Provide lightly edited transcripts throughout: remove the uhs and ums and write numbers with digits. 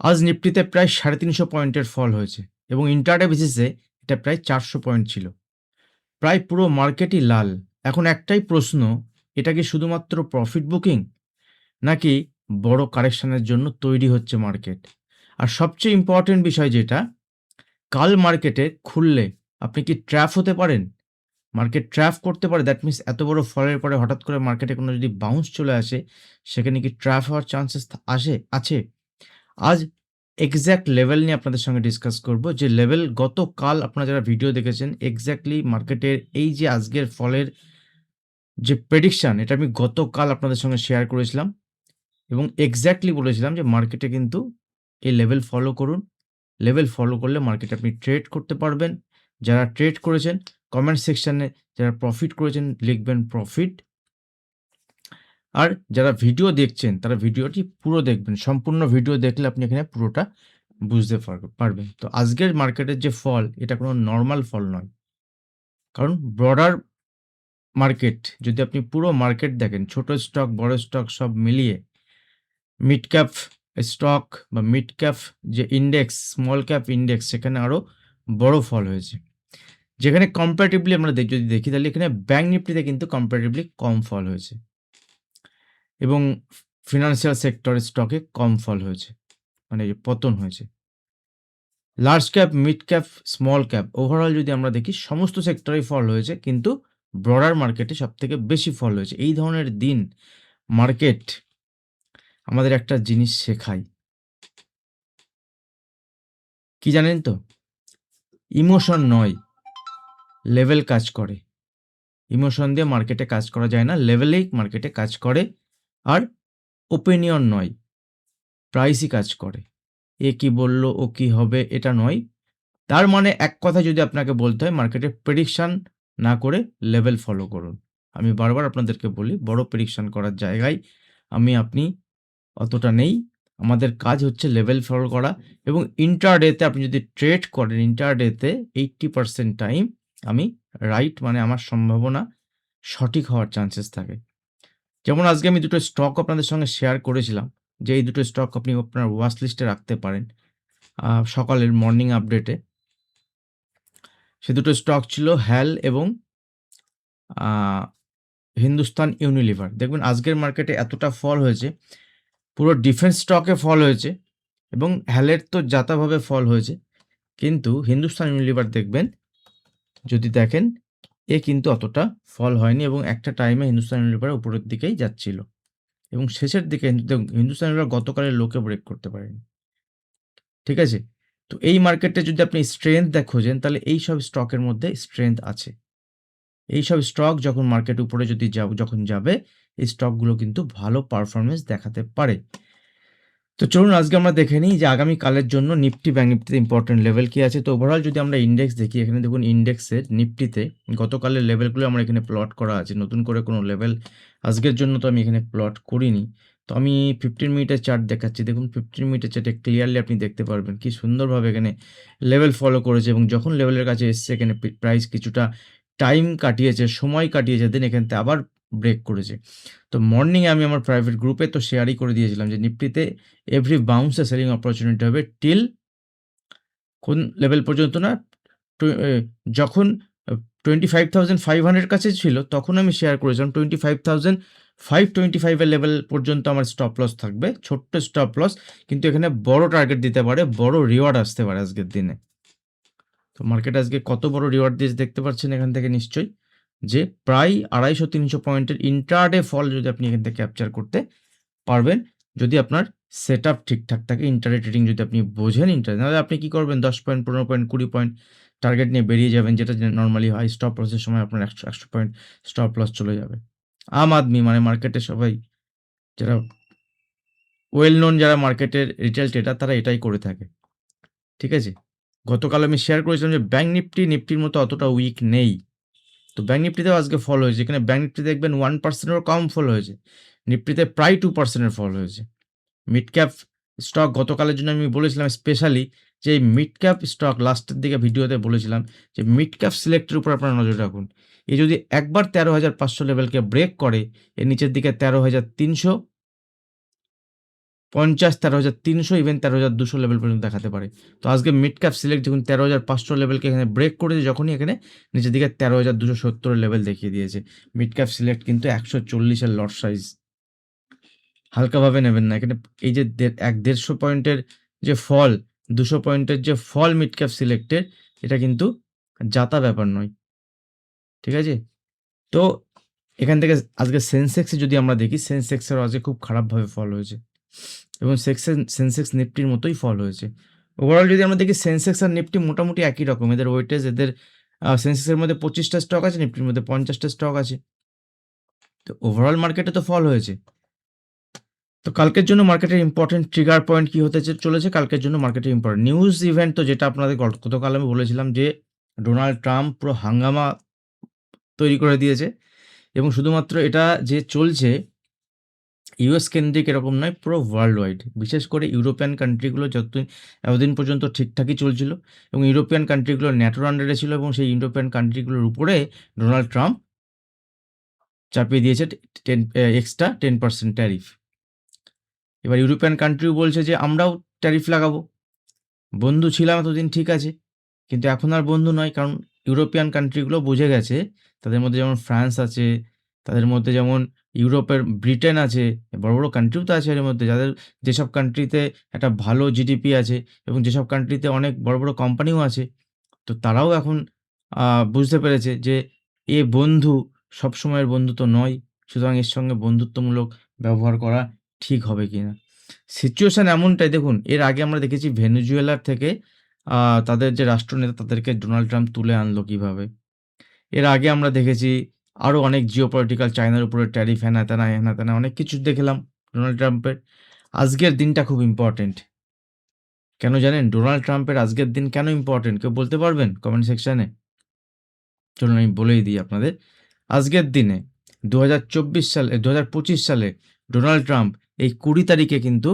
আজ নিফটিতে প্রায় ৩৫০ পয়েন্টের ফল হয়েছে এবং ইন্ট্রাডে বেসিসে এটা প্রায় ৪০০ পয়েন্ট ছিল। প্রায় পুরো মার্কেটই লাল। এখন একটাই প্রশ্ন, এটা কি শুধুমাত্র প্রফিট বুকিং নাকি বড় কারেকশনের জন্য তৈরি হচ্ছে মার্কেট? আর সবচেয়ে ইম্পর্টেন্ট বিষয় যেটা, কাল মার্কেটে খুললে আপনি কি ট্র্যাপ হতে পারেন? মার্কেট ট্র্যাপ করতে পারে, দ্যাট মিনস এত বড় ফলের পরে হঠাৎ করে মার্কেটে কোনো যদি বাউন্স চলে আসে, সেখানে কি ট্র্যাপ হওয়ার চান্সেস আছে? আজ এক্সাক্ট লেভেল নিয়ে আপনাদের সঙ্গে ডিসকাস করব। যে লেভেল গতকাল আপনারা যারা ভিডিও দেখেছেন, এক্সাক্টলি মার্কেটের এই যে আজকের ফলের যে প্রেডিকশন, এটা আমি গতকাল আপনাদের সঙ্গে শেয়ার করেছিলাম এবং এক্সাক্টলি বলেছিলাম যে মার্কেটে কিন্তু এই লেভেল ফলো করুন। লেভেল ফলো করলে মার্কেটে আপনি ট্রেড করতে পারবেন। যারা ট্রেড করেছেন কমেন্ট সেকশনে, যারা প্রফিট করেছেন লিখবেন প্রফিট। আর যারা ভিডিও দেখছেন তারা ভিডিওটি পুরো দেখবেন। সম্পূর্ণ ভিডিও দেখলে আপনি এখানে পুরোটা বুঝতে পারবেন। তো আজকের মার্কেটের যে ফল, এটা কোনো নরমাল ফল নয়। কারণ ব্রডার মার্কেট, যদি আপনি পুরো মার্কেট দেখেন, ছোট স্টক, বড় স্টক সব মিলিয়ে মিড ক্যাপ স্টক বা মিড ক্যাপ যে ইন্ডেক্স, স্মল ক্যাপ ইন্ডেক্স, সেখানে আরও বড় ফল হয়েছে। যেখানে কম্পারেটিভলি আমরা যদি দেখি, তাহলে এখানে ব্যাংক নিফটিতে কিন্তু কম্পারেটিভলি কম ফল হয়েছে এবং ফিনান্সিয়াল সেক্টরের স্টকে কম ফল হয়েছে, মানে পতন হয়েছে। Large cap, mid cap, small cap overall যদি আমরা দেখি সমস্ত সেক্টরেই ফল হয়েছে, কিন্তু ব্রডার মার্কেটে সবথেকে বেশি ফল হয়েছে। এই ধরনের দিন মার্কেট আমাদের একটা জিনিস শেখায়, কি জানেন তো? ইমোশন নয়, লেভেল কাজ করে। ইমোশন দিয়ে মার্কেটে কাজ করা যায় না, লেভেলেই মার্কেটে কাজ করে। আর ওপিনিয়ন নয়, প্রাইসই কাজ করে। এ কি বলল, ও কি হবে, এটা নয়। তার মানে এক কথা যদি আপনাকে বলতে হয়, মার্কেটের প্রেডিকশন না করে লেভেল ফলো করুন। আমি বারবার আপনাদেরকে বলি, বড় প্রেডিকশন করার জায়গায় আপনি অতটা নেই। আমাদের কাজ হচ্ছে লেভেল ফলো করা এবং ইন্টারডেতে আপনি যদি ট্রেড করেন, ইন্টারডেতে 80% টাইম আমি রাইট, মানে আমার সম্ভাবনা সঠিক হওয়ার চান্সেস থাকে। যেমন আজকে আমি দুটো স্টক আপনাদের সঙ্গে শেয়ার করেছিলাম যে এই দুটো স্টক আপনি আপনার ওয়াচ লিস্টে রাখতে পারেন। সকালের মর্নিং আপডেটে সে দুটো স্টক ছিল হ্যাল এবং হিন্দুস্তান ইউনিলিভার। দেখবেন আজকের মার্কেটে এতটা ফল হয়েছে, পুরো ডিফেন্স স্টকে ফল হয়েছে এবং হ্যালের তো যাতাভাবে ফল হয়েছে, কিন্তু হিন্দুস্তান ইউনিলিভার দেখবেন, যদি দেখেন এ কিন্তু অতটা ফল হয়নি এবং একটা টাইমে হিন্দুস্তান ইউনিলিভার উপরের দিকেই যাচ্ছিল এবং শেষের দিকে হিন্দুস্তান ইউনিলিভার গতকালের লোকে ব্রেক করতে পারেনি। ঠিক আছে? তো এই মার্কেটে যদি আপনি স্ট্রেংথ খোঁজেন, তাহলে এইসব স্টকের মধ্যে স্ট্রেংথ আছে। এইসব স্টক যখন মার্কেট উপরে যদি যখন যাবে, এই স্টকগুলো কিন্তু ভালো পারফরম্যান্স দেখাতে পারে। তো চলুন আজকে আমরা দেখে নিই যে আগামীকালের জন্য নিফটি, ব্যাংক নিফটিতে ইম্পর্টেন্ট লেভেল কী আছে। তো ওভারঅল যদি আমরা ইন্ডেক্স দেখি, এখানে দেখুন ইন্ডেক্সের নিফটিতে গতকালের লেভেলগুলো আমার এখানে প্লট করা আছে। নতুন করে কোনো লেভেল আজকের জন্য তো আমি এখানে প্লট করিনি। তো আমি 15 মিনিটের চার্ট দেখাচ্ছি। দেখুন 15 মিনিটের চার্টে ক্লিয়ারলি আপনি দেখতে পারবেন কি সুন্দরভাবে এখানে লেভেল ফলো করেছে এবং যখন লেভেলের কাছে এসছে, এখানে প্রাইস কিছুটা টাইম কাটিয়েছে, সময় কাটিয়েছে, দেন এখান থেকে আবার ব্রেক করেছে। তো মর্নিংয়ে আমি আমার প্রাইভেট গ্রুপে তো শেয়ারই করে দিয়েছিলাম যে নিফটিতে এভরি বাউন্সে সেলিং অপরচুনিটি হবে টিল কোন লেভেল পর্যন্ত না, টু এ যখন 25,500 কাছে ছিল, তখন আমি শেয়ার করেছিলাম 25,525 এর লেভেল পর্যন্ত আমার স্টপ লস থাকবে। ছোট্ট স্টপ লস, কিন্তু এখানে বড় টার্গেট দিতে পারে, বড় রিওয়ার্ড আসতে পারে আজকের দিনে। তো মার্কেট আজকে কত বড় রিওয়ার্ড দিয়েছে দেখতে পাচ্ছেন এখান থেকে নিশ্চয়ই, যে প্রায় 250-300 পয়েন্টের ইন্ট্রাডে ফল যদি আপনি এখান থেকে ক্যাপচার করতে পারবেন, যদি আপনার সেটআপ ঠিকঠাক থাকে, ইন্টারডে ট্রেডিং যদি আপনি বোঝেন, নাহলে আপনি কি করবেন, 10 পয়েন্ট, 15 পয়েন্ট, 20 পয়েন্ট টার্গেট নিয়ে বেরিয়ে যাবেন, যেটা নরমালি হয়। স্টপ লসের সময় আপনার 100 পয়েন্ট স্টপ লস চলে যাবে। আম আদমি, মানে মার্কেটে সবাই যারা ওয়েল নোন, যারা মার্কেটের রিটেল ট্রেডার, তারা এটাই করে থাকে। ঠিক আছে? গতকাল আমি শেয়ার করেছিলাম যে ব্যাংক নিফটির মতো অতটা উইক নেই। তো ব্যাংক নিফটিতেও আজকে ফল হয়েছে। এখানে ব্যাংক নিফটি দেখবেন 1% এরও কম ফল হয়েছে। নিফটিতে প্রায় 2% এর ফল হয়েছে। মিড ক্যাপ স্টক গতকালের জন্য আমি বলেছিলাম স্পেশালি যে এই মিড ক্যাপ স্টক, লাস্টের দিকে ভিডিওতে বলেছিলাম যে মিড ক্যাপ সিলেক্টের উপর আপনারা নজর রাখুন। এ যদি একবার 13,500 লেভেলকে ব্রেক করে, এর নিচের দিকে 13,300 50, 13,300 ইভেন 13,200 লেভেল পর্যন্ত দেখাতে পারে। তো আজকে মিড ক্যাপ সিলেক্ট দেখুন 13,500 লেভেলকে এখানে ব্রেক করেছে, যখনই এখানে নিচের দিকে 13,270 লেভেল দেখিয়ে দিয়েছে। মিড ক্যাপ সিলেক্ট কিন্তু 140 এর লট সাইজ, হালকাভাবে নেবেন না। এখানে এই যে 1-150 পয়েন্টের যে ফল, 200 পয়েন্টের যে ফল মিড ক্যাপ সিলেক্টের, এটা কিন্তু জাতা ব্যাপার নয়, ঠিক আছে? তো এখান থেকে আজকে সেন্সেক্সে যদি আমরা দেখি, সেন্সেক্সেরও আজকে খুব খারাপভাবে ফল হয়েছে এবং সেন্সেক্স নিফটির মতোই ফল হয়েছে। ওভারঅল যদি আমরা দেখি সেন্সেক্স আর নিফটি মোটামুটি একই রকম, এদের ওয়েটেজ, এদের সেন্সেক্সের মধ্যে 25টা স্টক আছে, নিফটির মধ্যে 50টা স্টক আছে। তো ওভারঅল মার্কেটে তো ফল হয়েছে। তো কালকের জন্য মার্কেটের ইম্পর্টেন্ট ট্রিগার পয়েন্ট কি হতে চলেছে কালকের জন্য মার্কেটের ইম্পর্টেন্ট নিউজ ইভেন্ট, তো যেটা আপনাদের গতকাল আমি বলেছিলাম যে ডোনাল্ড ট্রাম্প পুরো হাঙ্গামা তৈরি করে দিয়েছে এবং শুধুমাত্র এটা যে চলছে ইউএস কেন্দ্রিক এরকম নয়, পুরো ওয়ার্ল্ড ওয়াইড, বিশেষ করে ইউরোপিয়ান কান্ট্রিগুলো এতদিন পর্যন্ত ঠিকঠাকই চলছিল এবং ইউরোপিয়ান কান্ট্রিগুলো ন্যাটোর আন্ডারে ছিল এবং সেই ইউরোপিয়ান কান্ট্রিগুলোর উপরে ডোনাল্ড ট্রাম্প চাপিয়ে দিয়েছে এক্সট্রা 10% ট্যারিফ। এবার ইউরোপিয়ান কান্ট্রিও বলছে যে আমরাও ট্যারিফ লাগাবো, বন্ধু ছিলাম এতদিন ঠিক আছে, কিন্তু এখন আর বন্ধু নয়, কারণ ইউরোপিয়ান কান্ট্রিগুলো বুঝে গেছে, তাদের মধ্যে যেমন ফ্রান্স আছে, তাদের মধ্যে যেমন ইউরোপের ব্রিটেন আছে, বড় বড় কান্ট্রিও তো আছে এর মধ্যে, যাদের যেসব কান্ট্রিতে একটা ভালো জিডিপি আছে এবং যেসব কান্ট্রিতে অনেক বড় বড় কোম্পানিও আছে, তো তারাও এখন বুঝতে পেরেছে যে এ বন্ধু সবসময়ের বন্ধু তো নয়, সুতরাং এর সঙ্গে বন্ধুত্বমূলক ব্যবহার করা ঠিক হবে কিনা। সিচুয়েশন এমনটাই, দেখুন এর আগে আমরা দেখেছি ভেনেজুয়েলার থেকে তাদের যে রাষ্ট্রনেতা তাদেরকে ডোনাল্ড ট্রাম্প তুলে আনলো কিভাবে। এর আগে আমরা দেখেছি আরও অনেক জিওপলিটিক্যাল, চায়নার উপরে ট্যারিফ, হ্যানা ত্যানা অনেক কিছু দেখলাম ডোনাল্ড ট্রাম্পের। আজকের দিনটা খুব ইম্পর্টেন্ট। কেন জানেন ডোনাল্ড ট্রাম্পের আজকের দিন কেন ইম্পর্টেন্ট? কেউ বলতে পারবেন কমেন্ট সেকশনে? চলুন আমি বলেই দিই আপনাদের। আজকের দিনে 2025 সালে ডোনাল্ড ট্রাম্প এই 20 তারিখে কিন্তু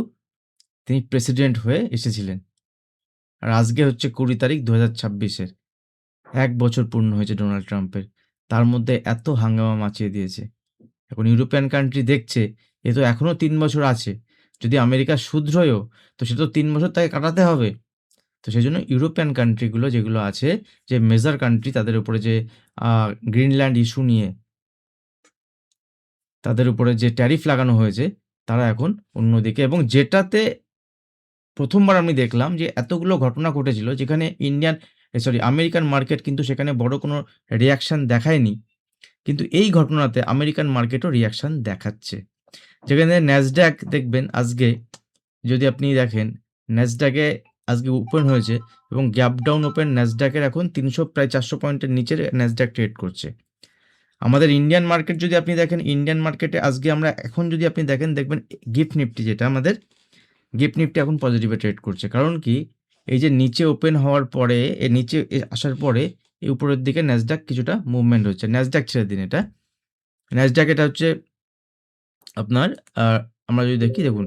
তিনি প্রেসিডেন্ট হয়ে এসেছিলেন। আর আজকে হচ্ছে 20 তারিখ 2026-এর। 1 বছর পূর্ণ হয়েছে ডোনাল্ড ট্রাম্পের। তার মধ্যে এত হাঙ্গামা মাচিয়ে দিয়েছে। এখন ইউরোপিয়ান কান্ট্রি দেখছে এ তো এখনও 3 বছর আছে। যদি আমেরিকা শুধরোয়ও তো সে তো 3 বছর তাকে কাটাতে হবে। তো সেজন্য ইউরোপিয়ান কান্ট্রিগুলো যেগুলো আছে, যে মেজর কান্ট্রি, তাদের উপরে যে গ্রিনল্যান্ড ইস্যু নিয়ে তাদের উপরে যে ট্যারিফ লাগানো হয়েছে, তারা এখন অন্যদিকে, এবং যেটাতে প্রথমবার আমি দেখলাম যে এতগুলো ঘটনা ঘটেছিল যেখানে আমেরিকান মার্কেট কিন্তু সেখানে বড় কোনো রিঅ্যাকশন দেখায়নি। কিন্তু এই ঘটনাতে আমেরিকান মার্কেটও রিঅ্যাকশন দেখাচ্ছে। যেখানে ন্যাসড্যাক দেখবেন আজকে, যদি আপনি দেখেন ন্যাসড্যাকে আজকে ওপেন হয়েছে এবং গ্যাপ ডাউন ওপেন ন্যাসড্যাকের এখন প্রায় 400 পয়েন্টের নিচে ন্যাসড্যাক ট্রেড করছে। আমাদের ইন্ডিয়ান মার্কেট যদি আপনি দেখেন, ইন্ডিয়ান মার্কেটে আজকে আমরা এখন যদি আপনি দেখেন, দেখবেন গিফট নিফটি, যেটা আমাদের গিফট নিফটি এখন পজিটিভে ট্রেড করছে। কারণ কি, এই যে নিচে ওপেন হওয়ার পরে, নিচে আসার পরে এই উপরের দিকে ন্যাসড্যাক কিছুটা মুভমেন্ট হচ্ছে। ন্যাসড্যাক ছেড়ে দিন, এটা ন্যাসড্যাক, এটা হচ্ছে আপনার আমরা যদি দেখি, দেখুন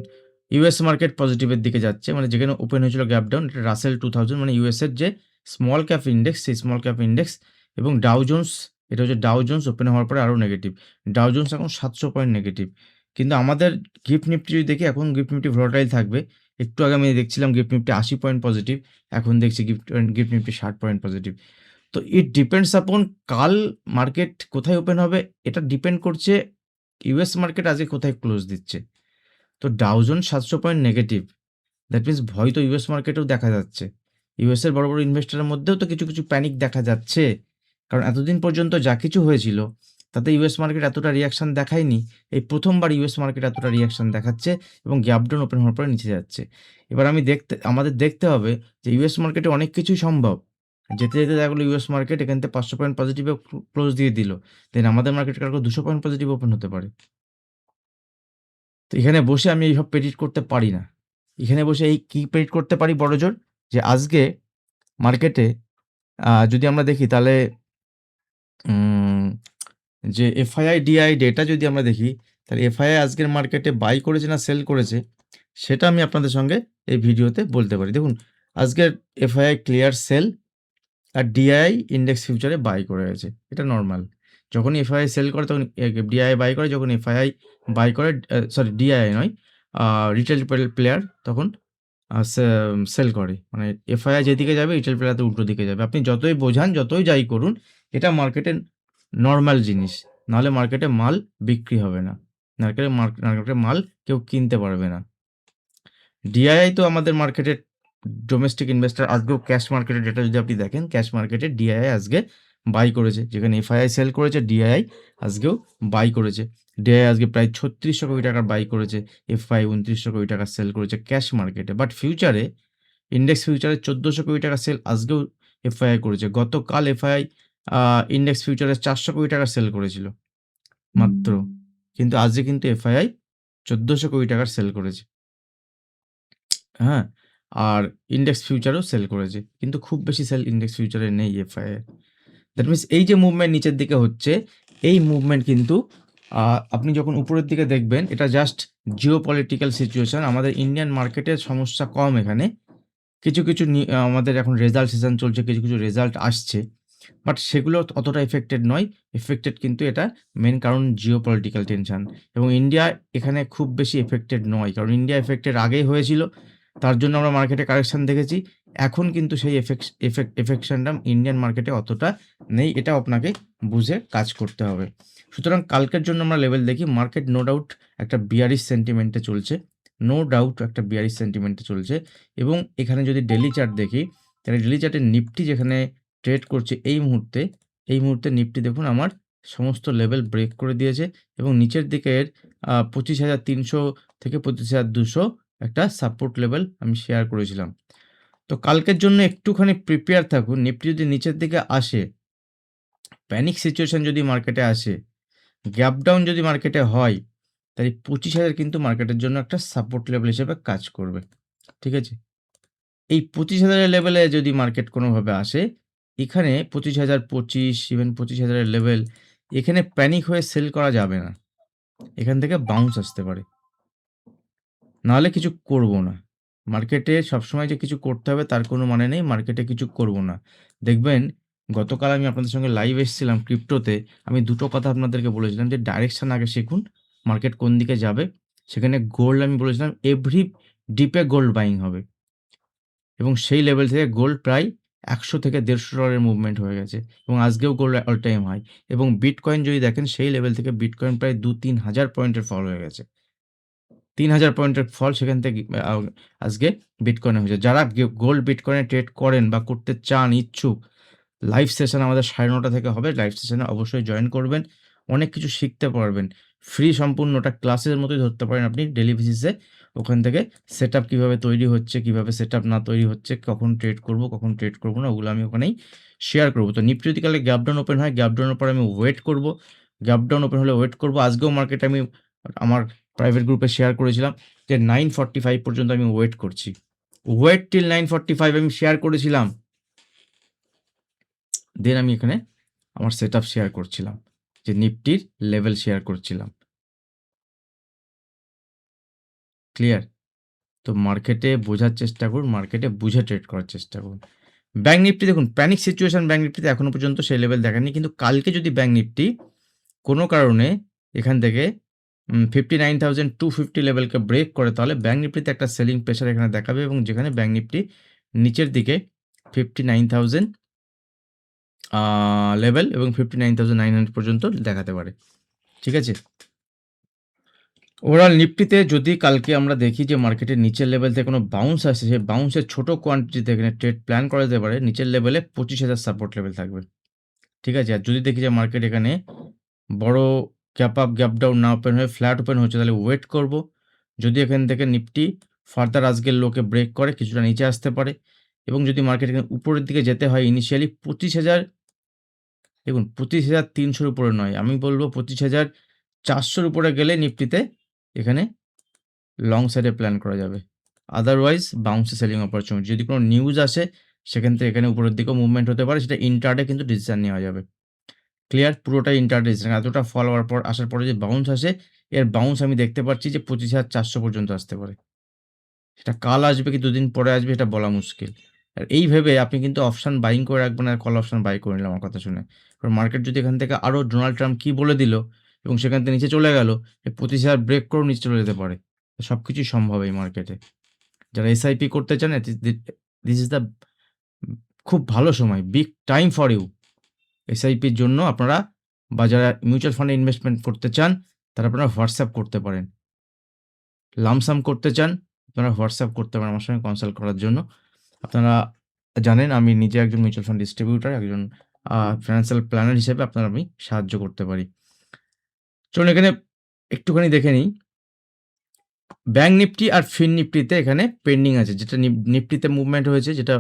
ইউএস মার্কেট পজিটিভের দিকে যাচ্ছে, মানে যেখানে ওপেন হয়েছিল গ্যাপ ডাউন, এটা রাসেল 2000, মানে ইউএসের যে স্মল ক্যাপ ইন্ডেক্স, সেই স্মল ক্যাপ ইন্ডেক্স, এবং ডাউ জোন্স, এটা হচ্ছে ডাউ জোন্স ওপেন হওয়ার পরে আরও নেগেটিভ। ডাউ জোন্স এখন 700 পয়েন্ট নেগেটিভ। কিন্তু আমাদের গিফট নিফটি যদি দেখি, এখন গিফট নিফটি ভোলাটাইল থাকবে। একটু আগে আমি দেখছিলাম গিফট নিফটি 80 পয়েন্ট পজিটিভ, এখন দেখছি গিফট নিফটি 60 পয়েন্ট পজিটিভ। তো ইট ডিপেন্ডস আপন কাল মার্কেট কোথায় ওপেন হবে, এটা ডিপেন্ড করছে ইউএস মার্কেট আজকে কোথায় ক্লোজ দিচ্ছে। তো Dow Jones 700 point negative, that means ভয় তো ইউএস মার্কেটেও দেখা যাচ্ছে। ইউএসের বড় বড় ইনভেস্টরের মধ্যেও তো কিছু কিছু প্যানিক দেখা যাচ্ছে, কারণ এতদিন পর্যন্ত যা কিছু হয়েছিল তাতে ইউএস মার্কেট এতটা রিয়াকশন দেখায়নি। এই প্রথমবার ইউএস মার্কেট এতটা রিয়াকশন দেখাচ্ছে এবং গ্যাপ ডাউন ওপেন হওয়ার পরে নিচে যাচ্ছে। এবার আমাদের দেখতে হবে যে ইউএস মার্কেটে অনেক কিছুই সম্ভব। যেতে যেতে দেখা গেলো ইউএস মার্কেট এখান থেকে 500 পয়েন্ট পজিটিভে ক্লোজ দিয়ে দিল, দেন আমাদের মার্কেট কালকে 200 পয়েন্ট পজিটিভ ওপেন হতে পারে। তো এখানে বসে আমি এইসব প্রেডিক্ট করতে পারি না। এখানে বসে এই কি প্রেডিক্ট করতে পারি বড়জোর, যে আজকে মার্কেটে যদি আমরা দেখি তাহলে যে এফআইআই ডিআই ডেটা যদি আমরা দেখি, তাহলে এফআইআই আজকের মার্কেটে বাই করেছে না সেল করেছে, সেটা আমি আপনাদের সঙ্গে এই ভিডিওতে বলতে পারি। দেখুন আজকের এফআইআই ক্লিয়ার সেল, আর ডিআই ইন্ডেক্স ফিউচারে বাই করে গেছে, এটা নর্মাল। যখনই এফআইআই সেল করে তখন ডিআই বাই করে, যখন এফআইআই বাই করে, ডিআই নয়, রিটেল প্লেয়ার তখন সেল করে, মানে এফআইআই যেদিকে যাবে রিটেল প্লেয়ার তো উল্টো দিকে যাবে। আপনি যতই বোঝান, যতই যাই করুন, এটা মার্কেটের নর্মাল জিনিস। নাহলে মার্কেটে মাল বিক্রি হবে না, মার্কেটে মাল কেউ কিনতে পারবে না। ডিআইআই তো আমাদের মার্কেটের ডোমেস্টিক ইনভেস্টর, আজকেও ক্যাশ মার্কেটের ডেটা যদি আপনি দেখেন, ক্যাশ মার্কেটে ডিআইআই আজকে বাই করেছে, যেখানে এফআইআই সেল করেছে, ডিআইআই আজকেও বাই করেছে। ডিআইআই আজকে প্রায় 3600 কোটি টাকার বাই করেছে, এফআই 2900 কোটি টাকা সেল করেছে ক্যাশ মার্কেটে। বাট ফিউচারে, ইন্ডেক্স ফিউচারে 1400 কোটি টাকা সেল আজকেও এফআইআই করেছে। গতকাল এফআইআই ইন্ডেক্স ফিউচারে 400 কোটি টাকা সেল করেছিল মাত্র, কিন্তু আজকে কিন্তু এফআইআই 1400 কোটি টাকার সেল করেছে। হ্যাঁ, আর ইন্ডেক্স ফিউচারও সেল করেছে, কিন্তু খুব বেশি সেল ইন্ডেক্স ফিউচারে নেই এফআইআই। দ্যাট মিনস এই যে মুভমেন্ট নিচের দিকে হচ্ছে, এই মুভমেন্ট কিন্তু আপনি যখন উপরের দিকে দেখবেন, এটা জাস্ট জিও পলিটিক্যাল সিচুয়েশন। আমাদের ইন্ডিয়ান মার্কেটের সমস্যা কম এখানে। কিছু কিছু আমাদের এখন রেজাল্ট সিজন চলছে, কিছু কিছু রেজাল্ট আসছে, বাট সেগুলো অতটা এফেক্টেড নয়। এফেক্টেড কিন্তু এটা মেন কারণ জিও পলিটিক্যাল টেনশন, এবং ইন্ডিয়া এখানে খুব বেশি এফেক্টেড নয়, কারণ ইন্ডিয়া এফেক্টেড আগেই হয়েছিল, তার জন্য আমরা মার্কেটে কারেকশন দেখেছি। এখন কিন্তু সেই এফেকশনটা ইন্ডিয়ান মার্কেটে অতটা নেই, এটাও আপনাকে বুঝে কাজ করতে হবে। সুতরাং কালকের জন্য আমরা লেভেল দেখি, মার্কেট নো ডাউট একটা বিয়ারিশ সেন্টিমেন্টে চলছে, চলছে। এবং এখানে যদি ডেলি চার্ট দেখি, তাহলে ডেলি চার্টে নিফটি যেখানে ট্রেড করছে এই মুহূর্তে নিফটি দেখুন আমার সমস্ত লেভেল ব্রেক করে দিয়েছে, এবং নিচের দিকের 25,300 থেকে 25,200 একটা সাপোর্ট লেভেল আমি শেয়ার করেছিলাম। তো কালকের জন্য একটুখানি প্রিপেয়ার থাকুন। নিফটি যদি নিচের দিকে আসে, প্যানিক সিচুয়েশন যদি মার্কেটে আসে, গ্যাপ ডাউন যদি মার্কেটে হয়, তাই 25,000 কিন্তু মার্কেটের জন্য একটা সাপোর্ট লেভেল হিসেবে কাজ করবে। ঠিক আছে? এই 25,000 এর লেভেলে যদি মার্কেট কোনোভাবে আসে, এখানে 25,025, ইভেন 25,000 এর লেভেল, এখানে প্যানিক হয়ে সেল করা যাবে না। এখান থেকে বাউন্স আসতে পারে। নাহলে কিছু করব না। মার্কেটে সবসময় যে কিছু করতে হবে তার কোনো মানে নেই। মার্কেটে কিছু করব না। দেখবেন, গতকাল আমি আপনাদের সঙ্গে লাইভ এসেছিলাম ক্রিপ্টোতে। আমি দুটো কথা আপনাদেরকে বলেছিলাম যে ডাইরেকশন আগে শিখুন, মার্কেট কোন দিকে যাবে। সেখানে গোল্ড আমি বলেছিলাম এভরি ডিপে গোল্ড বাইং হবে, এবং সেই লেভেল থেকে গোল্ড প্রায় ১০০ থেকে $১৫০ মুভমেন্ট হয়ে গেছে, এবং আজকেও গোল্ড অল টাইম হাই। এবং বিটকয়েন যদি দেখেন, সেই লেভেল থেকে বিটকয়েন প্রায় ২-৩ হাজার পয়েন্টের ফল হয়ে গেছে। ৩,০০০ পয়েন্টের ফল সেখান থেকে আজকে বিটকয়েনে হয়েছে। যারা গোল্ড বিটকয়েনে ট্রেড করেন বা করতে চান, ইচ্ছুক, লাইভ সেশন আমাদের ৯:৩০ থেকে হবে। লাইভ সেশনে অবশ্যই জয়েন করবেন। অনেক কিছু শিখতে পারবেন। ফ্রি সম্পূর্ণ, ওটা ক্লাসের মতোই ধরতে পারেন আপনি ডেইলি বেসিসে। ওখান থেকে সেটআপ কিভাবে তৈরি হচ্ছে, কিভাবে সেটআপ না তৈরি হচ্ছে, কখন ট্রেড করব, কখন ট্রেড করব না, ওগুলো আমি ওখানেই শেয়ার করব। তো নিফটি যদি কালকে গ্যাপ ডাউন ওপেন হয়, গ্যাপ ডাউনের পরে আমি ওয়েট করব। গ্যাপ ডাউন ওপেন হলে ওয়েট করব। আজকেও মার্কেটে আমি আমার প্রাইভেট গ্রুপে শেয়ার করেছিলাম যে 9:45 পর্যন্ত আমি ওয়েট করছি। ওয়েট টিল 9:45 আমি শেয়ার করেছিলাম। দেন আমি এখানে আমার সেটআপ শেয়ার করছিলাম, যে নিফটির লেভেল শেয়ার করছিলাম। ক্লিয়ার? তো মার্কেটে বোঝার চেষ্টা করুন, মার্কেটে বুঝে ট্রেড করার চেষ্টা করুন। ব্যাঙ্ক নিফটি দেখুন, প্যানিক সিচুয়েশন ব্যাঙ্ক নিফটিতে এখনো পর্যন্ত সেই লেভেল দেখায়নি, কিন্তু কালকে যদি ব্যাঙ্ক নিফটি কোনো কারণে এখান থেকে 59,250 লেভেলকে ব্রেক করে, তাহলে ব্যাঙ্ক নিফটিতে একটা সেলিং প্রেশার এখানে দেখাবে, এবং যেখানে ব্যাঙ্ক নিফটি নিচের দিকে 59,000 লেভেল এবং 59,900 পর্যন্ত দেখাতে পারে। ঠিক আছে? ওভারঅল নিফটিতে যদি কালকে আমরা দেখি যে মার্কেটের নিচের লেভেল থেকে কোনো বাউন্স আসে, সেই বাউন্সের ছোট কোয়ান্টিটিতে এখানে ট্রেড প্ল্যান করা যেতে পারে। নিচের লেভেলে 25,000 সাপোর্ট লেভেল থাকবে। ঠিক আছে? আর যদি দেখি যে মার্কেট এখানে বড় গ্যাপ আপ, গ্যাপ ডাউন না ওপেন হয়ে ফ্ল্যাট ওপেন হচ্ছে, তাহলে ওয়েট করব। যদি এখান থেকে নিফটি ফার্দার আজকের লোকে ব্রেক করে কিছুটা নিচে আসতে পারে, এবং যদি মার্কেট এখানে উপরের দিকে যেতে হয়, ইনিশিয়ালি 25,000, দেখুন 25,300 র উপরে নয়, আমি বলব 25,400 র উপরে গেলে নিফটিতে এখানে লং সাইডে প্ল্যান করা যাবে। আদারওয়াইজ বাউন্সে সেলিং অপরচুনিটি। যদি কোনো নিউজ আসে, সেখান থেকে এখানে উপরের দিকেও মুভমেন্ট হতে পারে, সেটা ইন্টারডে কিন্তু ডিসিশন নেওয়া যাবে। ক্লিয়ার? পুরোটাই ইন্টারডে ডিসিশন। এতটা ফল হওয়ার পর, আসার পরে যে বাউন্স আসে, এর বাউন্স আমি দেখতে পাচ্ছি যে 25,400 পর্যন্ত আসতে পারে। সেটা কাল আসবে কি দুদিন পরে আসবে, এটা বলা মুশকিল। আর এই ভেবে আপনি কিন্তু অপশন বাইং করে রাখবেন, আর কল অপশন বাই করে নিলাম আমার কথা শুনে। কারণ মার্কেট যদি এখান থেকে আরও ডোনাল্ড ট্রাম্প কী বলে দিল এবং সেখান থেকে নিচে চলে গেল, এই 25,000 ব্রেক করেও নিচে চলে যেতে পারে। সব কিছুই সম্ভব এই মার্কেটে। যারা এসআইপি করতে চান দিস ইজ দ্য খুব ভালো সময়, বিগ টাইম ফর ইউ। এসআইপির জন্য আপনারা বা যারা মিউচুয়াল ফান্ডে ইনভেস্টমেন্ট করতে চান তারা আপনারা হোয়াটসঅ্যাপ করতে পারেন। লামসাম করতে চান আপনারা হোয়াটসঅ্যাপ করতে পারেন আমার সঙ্গে কনসাল্ট করার জন্য। আপনারা জানেন আমি নিজে একজন মিউচুয়াল ফান্ড ডিস্ট্রিবিউটর, একজন ফিনান্সিয়াল প্ল্যানার হিসেবে আপনারা আমি সাহায্য করতে পারি। চলুন এখানে একটুখানি দেখে নিই। ব্যাঙ্ক নিফটি আর ফিন নিফটিতে এখানে পেন্ডিং আছে। যেটা নিফটিতে মুভমেন্ট হয়েছে, যেটা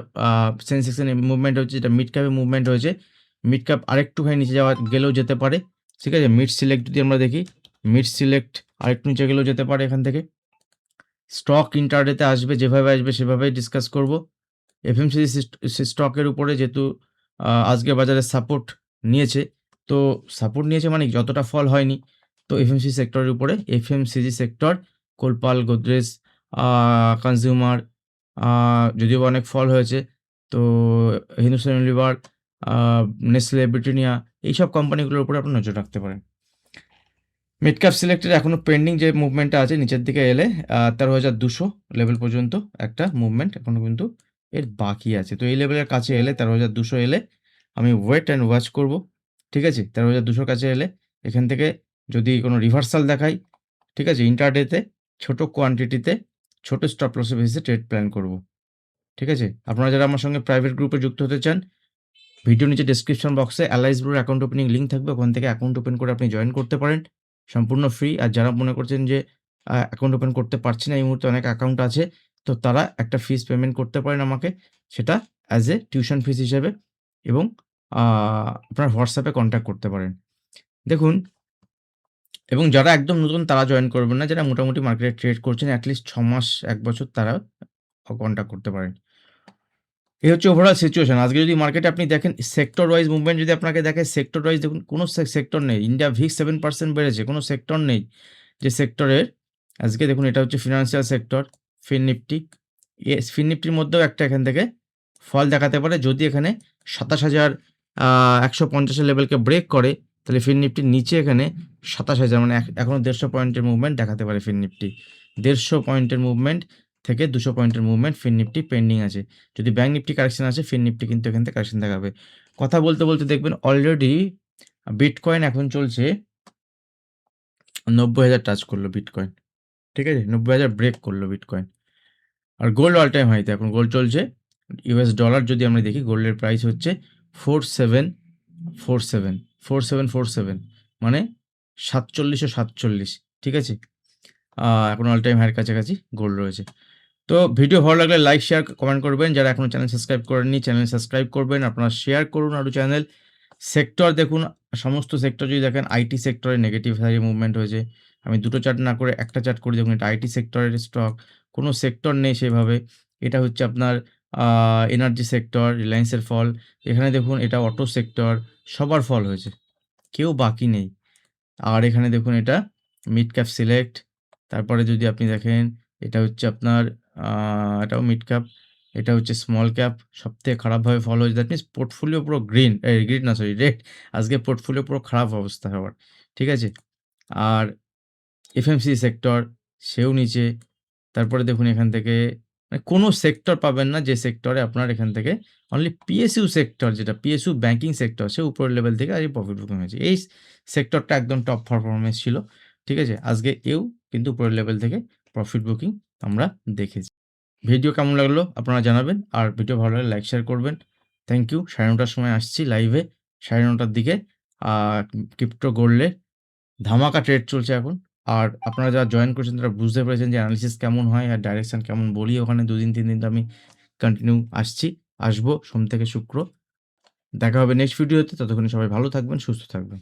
সেন্সেক্সে মুভমেন্ট হয়েছে, যেটা মিড ক্যাপে মুভমেন্ট হয়েছে। মিড ক্যাপ আরেকটুখানি নিচে গেলেও যেতে পারে, ঠিক আছে? মিড সিলেক্ট যদি আমরা দেখি, মিড সিলেক্ট আরেকটু নিচে গেলেও যেতে পারে এখান থেকে। স্টক ইন্টারডেতে আসবে, যেভাবে আসবে সেভাবেই ডিসকাস করব। এফএমসিজি স্টকের উপরে যেহেতু আজকে বাজারে সাপোর্ট নিয়েছে, তো সাপোর্ট নিয়েছে মানে যতটা ফল হয়নি। তো এফএমসিজি সেক্টরের উপরে, এফএমসিজি সেক্টর কোলপাল, গোদরেজ, কনজিউমার, যদিও অনেক ফল হয়েছে। তো হিন্দুস্তান ইউনিলিভার, নেসলে, ব্রিটানিয়া, এইসব কোম্পানিগুলোর উপরে আপনি নজর রাখতে পারেন। মিড ক্যাপ সিলেক্টেড এখনও পেন্ডিং যে মুভমেন্টটা আছে নিচের দিকে এলে 13,200 লেভেল পর্যন্ত একটা মুভমেন্ট এখনও কিন্তু এর বাকি আছে। তো এই লেভেলের কাছে এলে 13,200 এলে আমি ওয়েট অ্যান্ড ওয়াচ করব, ঠিক আছে? 13,200 কাছে এলে এখান থেকে যদি কোনো রিভার্সাল দেখায়, ঠিক আছে, ইন্টারডেতে ছোটো কোয়ান্টিটিতে ছোটো স্টপ লসের বেসিসে ট্রেড প্ল্যান করব, ঠিক আছে? আপনারা যারা আমার সঙ্গে প্রাইভেট গ্রুপে যুক্ত হতে চান, ভিডিও নিচে ডেসক্রিপশন বক্সে অ্যালাইস ব্রোর অ্যাকাউন্ট ওপেনিং লিঙ্ক থাকবে, ওখান থেকে অ্যাকাউন্ট ওপেন করে আপনি জয়েন করতে পারেন, সম্পূর্ণ ফ্রি। আর যারা মনে করছেন যে অ্যাকাউন্ট ওপেন করতে পারছি না এই মুহূর্তে, অনেক অ্যাকাউন্ট আছে, তো তারা একটা ফিস পেমেন্ট করতে পারেন আমাকে, সেটা অ্যাজ এ টিউশন ফিস হিসেবে, এবং আপনার হোয়াটসঅ্যাপে কন্ট্যাক্ট করতে পারেন। দেখুন, এবং যারা একদম নতুন তারা জয়েন করবেন না, যারা মোটামুটি মার্কেটে ট্রেড করছেন অ্যাটলিস্ট 6 মাস 1 বছর, তারা কন্ট্যাক্ট করতে পারেন। এই হচ্ছে ওভারঅল সিচুয়েশন। আজকে যদি মার্কেটে আপনি দেখেন সেক্টর ওয়াইজ মুভমেন্ট যদি আপনাকে দেখে, সেক্টর ওয়াইজ দেখুন কোনো সেক্টর নেই। ইন্ডিয়া ভিক্স 7% বেড়েছে, কোনো সেক্টর নেই যে সেক্টরের আজকে দেখুন। এটা হচ্ছে ফিনান্সিয়াল সেক্টর, ফিন নিফটি। ফিন নিফটির মধ্যেও একটা এখান থেকে ফল দেখাতে পারে যদি এখানে 27,150 লেভেলকে ব্রেক করে, তাহলে ফিন নিফটির নিচে এখানে 27,000 মানে এখনও 150 পয়েন্টের মুভমেন্ট দেখাতে পারে ফিন নিফটি। 150 পয়েন্টের মুভমেন্ট থেকে 200 পয়েন্টের মুভমেন্ট ফিন নিফটি পেন্ডিং আছে। যদি ব্যাঙ্ক নিফটি কারেকশন আসে, ফিন নিফটি কিন্তু এখান থেকে কারেকশন দেখাবে। কথা বলতে বলতে দেখবেন অলরেডি বিটকয়েন এখন চলছে 90,000 টাচ করলো বিটকয়েন, ঠিক আছে? 90,000 ব্রেক করলো বিটকয়েন। আর গোল্ড অল টাইম হাইতে এখন গোল্ড চলছে। ইউএস ডলার যদি আমরা দেখি, গোল্ডের প্রাইস হচ্ছে 4747 মানে 4747, ঠিক আছে? এখন অল টাইম হাইয়ের কাছাকাছি গোল্ড রয়েছে। তো ভিডিও ভালো লাগলে লাইক, শেয়ার, কমেন্ট করবেন। যারা এখনও চ্যানেল সাবস্ক্রাইব করেননি, চ্যানেল সাবস্ক্রাইব করবেন। আপনারা শেয়ার করুন আরও চ্যানেল। সেক্টর দেখুন, সমস্ত সেক্টর যদি দেখেন, আইটি সেক্টরে নেগেটিভ হাই মুভমেন্ট হয়েছে। আমি দুটো চার্ট না করে একটা চার্ট করে দেখুন, এটা আইটি সেক্টরের স্টক, কোনো সেক্টর নেই সেভাবে। এটা হচ্ছে আপনার এনার্জি সেক্টর, রিলায়েন্সের ফল। এখানে দেখুন এটা অটো সেক্টর, সবার ফল হয়েছে, কেউ বাকি নেই। আর এখানে দেখুন এটা মিড ক্যাপ সিলেক্ট। তারপরে যদি আপনি দেখেন এটা হচ্ছে আপনার এটাও মিড ক্যাপ, এটা হচ্ছে স্মল ক্যাপ। সবথেকে খারাপভাবে ফল হয়েছে, দ্যাট মিনস পোর্টফোলিও পুরো গ্রিন, গ্রিন না সরি রেড। আজকে পোর্টফোলিও পুরো খারাপ অবস্থা হওয়ার, ঠিক আছে? আর এফএমসি সেক্টর সেও নিচে। তারপরে দেখুন এখান থেকে মানে কোনো সেক্টর পাবেন না যে সেক্টরে আপনার এখান থেকে অনলি পিএসইউ সেক্টর, যেটা পিএসইউ ব্যাংকিং সেক্টর, সে উপরের লেভেল থেকে আজকে প্রফিট বুকিং হয়েছে। এই সেক্টরটা একদম টপ পারফরমেন্স ছিল, ঠিক আছে? আজকে এও কিন্তু উপরের লেভেল থেকে প্রফিট বুকিং আমরা দেখেছি। ভিডিও কেমন লাগলো আপনারা জানাবেন, আর ভিডিও ভালো লাগলে লাইক শেয়ার করবেন। Thank you. 9:30টার সময় আসছি লাইভে, 9:30টার দিকে। ক্রিপ্টো গোল্ডে ধামাকা ট্রেড চলছে এখন। আর আপনারা যারা জয়েন করেছেন তারা বুঝতে পেরেছেন যে অ্যানালিসিস কেমন হয় আর ডাইরেকশন কেমন বলি ওখানে। 2 দিন 3 দিন তো আমি কন্টিনিউ আসবো সোম থেকে শুক্র। দেখা হবে নেক্সট ভিডিওতে। ততক্ষণে সবাই ভালো থাকবেন, সুস্থ থাকবেন।